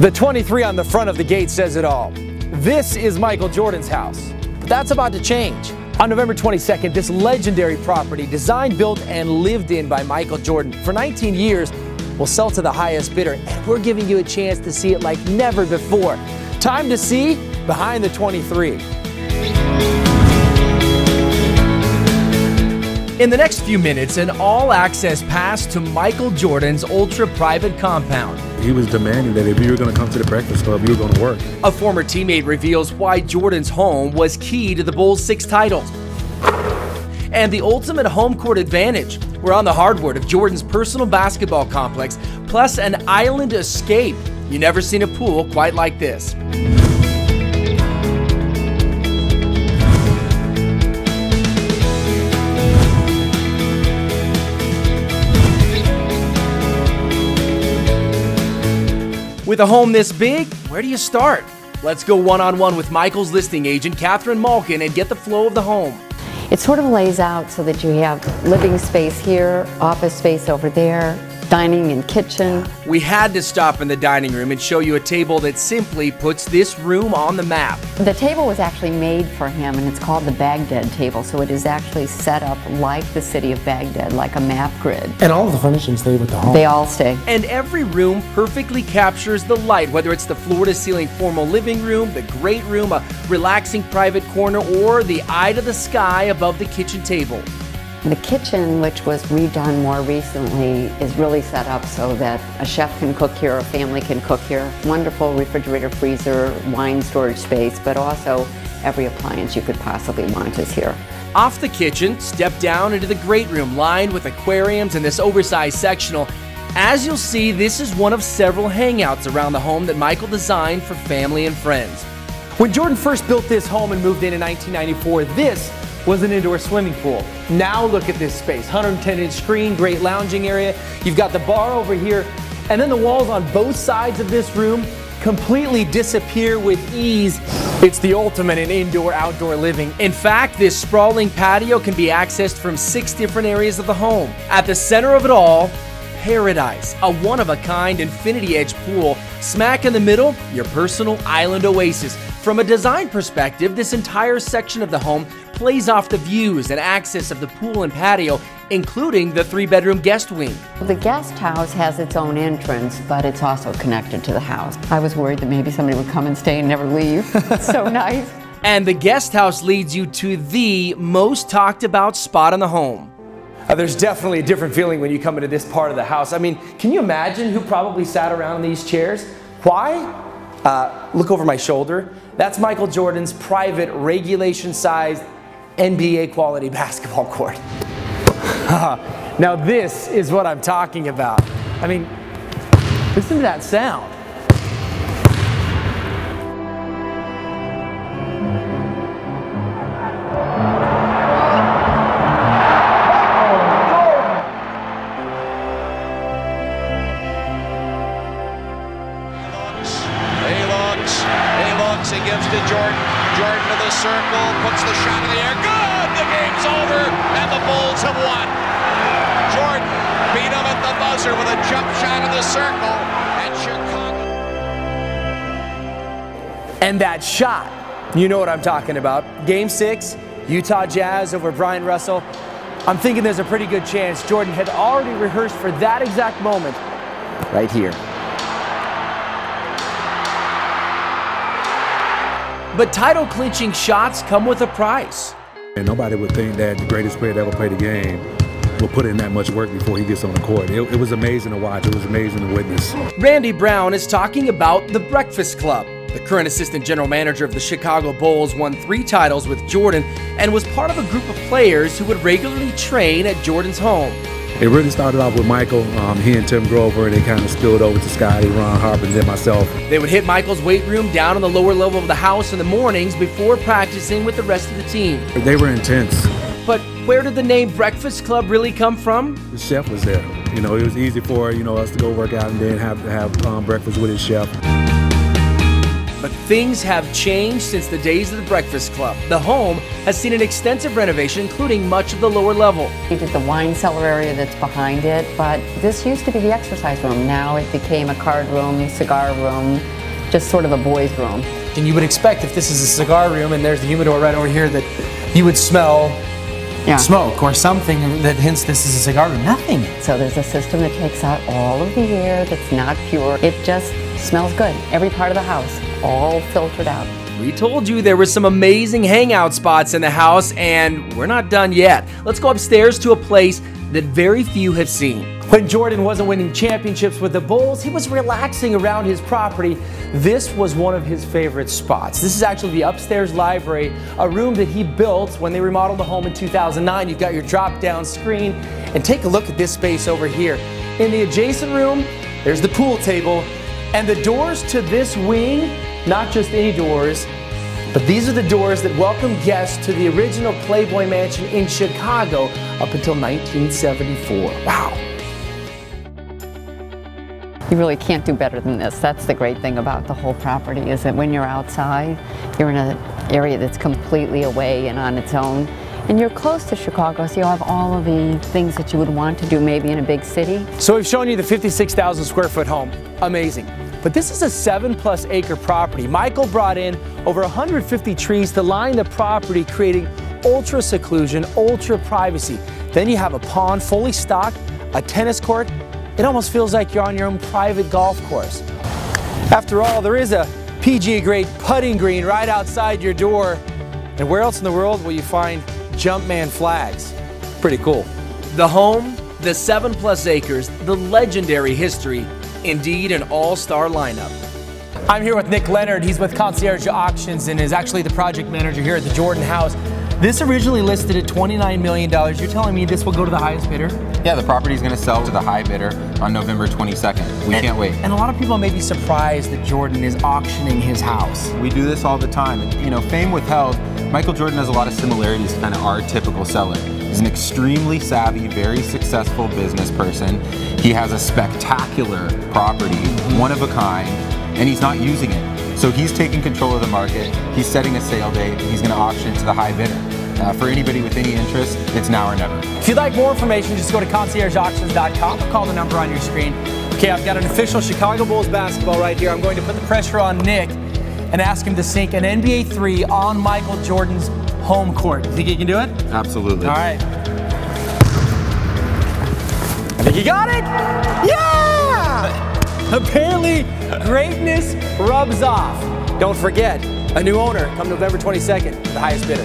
The 23 on the front of the gate says it all. This is Michael Jordan's house. But that's about to change. On November 22nd, this legendary property, designed, built, and lived in by Michael Jordan for 19 years, will sell to the highest bidder. And we're giving you a chance to see it like never before. Time to see behind the 23. In the next few minutes, an all-access pass to Michael Jordan's ultra-private compound. He was demanding that if you were going to come to the Breakfast Club, you were going to work. A former teammate reveals why Jordan's home was key to the Bulls' 6 titles. And the ultimate home court advantage. We're on the hardwood of Jordan's personal basketball complex, plus an island escape. You've never seen a pool quite like this. With a home this big, where do you start? Let's go one-on-one with Michael's listing agent, Catherine Malkin, and get the flow of the home. It sort of lays out so that you have living space here, office space over there, dining and kitchen. We had to stop in the dining room and show you a table that simply puts this room on the map. The table was actually made for him, and it's called the Baghdad table, so it is actually set up like the city of Baghdad, like a map grid. And all of the furnishings stay with the home. They all stay. And every room perfectly captures the light, whether it's the floor-to-ceiling formal living room, the great room, a relaxing private corner, or the eye to the sky above the kitchen table. The kitchen, which was redone more recently, is really set up so that a chef can cook here, a family can cook here. Wonderful refrigerator, freezer, wine storage space, but also every appliance you could possibly want is here. Off the kitchen, step down into the great room lined with aquariums and this oversized sectional. As you'll see, this is one of several hangouts around the home that Michael designed for family and friends. When Jordan first built this home and moved in 1994, this was an indoor swimming pool. Now look at this space, 110-inch screen, great lounging area. You've got the bar over here, and then the walls on both sides of this room completely disappear with ease. It's the ultimate in indoor-outdoor living. In fact, this sprawling patio can be accessed from 6 different areas of the home. At the center of it all, paradise, a one-of-a-kind infinity edge pool. Smack in the middle, your personal island oasis. From a design perspective, this entire section of the home plays off the views and access of the pool and patio, including the 3-bedroom guest wing. The guest house has its own entrance, but it's also connected to the house. I was worried that maybe somebody would come and stay and never leave. It's so nice. And the guest house leads you to the most talked about spot in the home. There's definitely a different feeling when you come into this part of the house. I mean, can you imagine who probably sat around in these chairs? Why? Look over my shoulder. That's Michael Jordan's private, regulation-sized, NBA quality basketball court. Now this is what I'm talking about. I mean, listen to that sound. He gives to Jordan. Jordan to the circle, puts the shot in the air. Good! The game's over, and the Bulls have won. Jordan beat him at the buzzer with a jump shot in the circle, and Chicago. And that shot, you know what I'm talking about. Game 6, Utah Jazz over Brian Russell. I'm thinking there's a pretty good chance Jordan had already rehearsed for that exact moment right here. But title-clinching shots come with a price. And nobody would think that the greatest player to ever play the game will put in that much work before he gets on the court. It was amazing to watch. It was amazing to witness. Randy Brown is talking about the Breakfast Club. The current assistant general manager of the Chicago Bulls won 3 titles with Jordan and was part of a group of players who would regularly train at Jordan's home. It really started off with Michael, he and Tim Grover, and they kind of spilled over to Scotty, Ron Harper, and then myself. They would hit Michael's weight room down on the lower level of the house in the mornings before practicing with the rest of the team. They were intense. But where did the name Breakfast Club really come from? The chef was there. You know, it was easy for, us to go work out and then have breakfast with his chef. But things have changed since the days of the Breakfast Club. The home has seen an extensive renovation, including much of the lower level. We did the wine cellar area that's behind it, but this used to be the exercise room. Now it became a card room, cigar room, just sort of a boys' room. And you would expect if this is a cigar room and there's the humidor right over here that you would smell smoke or something that hints this is a cigar room. Nothing. So there's a system that takes out all of the air that's not pure. It just smells good. Every part of the house, all filtered out. We told you there were some amazing hangout spots in the house, and we're not done yet. Let's go upstairs to a place that very few have seen. When Jordan wasn't winning championships with the Bulls, he was relaxing around his property. This was one of his favorite spots. This is actually the upstairs library, a room that he built when they remodeled the home in 2009. You've got your drop-down screen, and take a look at this space over here. In the adjacent room, there's the pool table, and the doors to this wing, not just any doors, but these are the doors that welcome guests to the original Playboy Mansion in Chicago up until 1974. Wow. You really can't do better than this. That's the great thing about the whole property, is that when you're outside, you're in an area that's completely away and on its own. And you're close to Chicago, so you'll have all of the things that you would want to do maybe in a big city. So we've shown you the 56,000 square foot home. Amazing. But this is a 7+ acre property. Michael brought in over 150 trees to line the property, creating ultra seclusion, ultra privacy. Then you have a pond fully stocked, a tennis court. It almost feels like you're on your own private golf course. After all, there is a PGA grade putting green right outside your door. And where else in the world will you find Jumpman flags? Pretty cool. The home, the 7+ acres, the legendary history, indeed an all-star lineup. I'm here with Nick Leonard. He's with Concierge Auctions and is actually the project manager here at the Jordan House. This originally listed at $29 million. You're telling me this will go to the highest bidder? Yeah, the property is going to sell to the high bidder on November 22nd. We can't wait. And a lot of people may be surprised that Jordan is auctioning his house. We do this all the time. And, you know, fame withheld, Michael Jordan has a lot of similarities to kind of our typical seller. He's an extremely savvy, very successful business person. He has a spectacular property, one of a kind, and he's not using it. So he's taking control of the market, he's setting a sale date, and he's going to auction it to the high bidder. For anybody with any interest, it's now or never. If you'd like more information, just go to conciergeauctions.com or call the number on your screen. Okay, I've got an official Chicago Bulls basketball right here. I'm going to put the pressure on Nick and ask him to sink an NBA 3 on Michael Jordan's home court. You think he can do it? Absolutely. All right. I think he got it! Yeah! Apparently, greatness rubs off. Don't forget, a new owner come November 22nd, the highest bidder.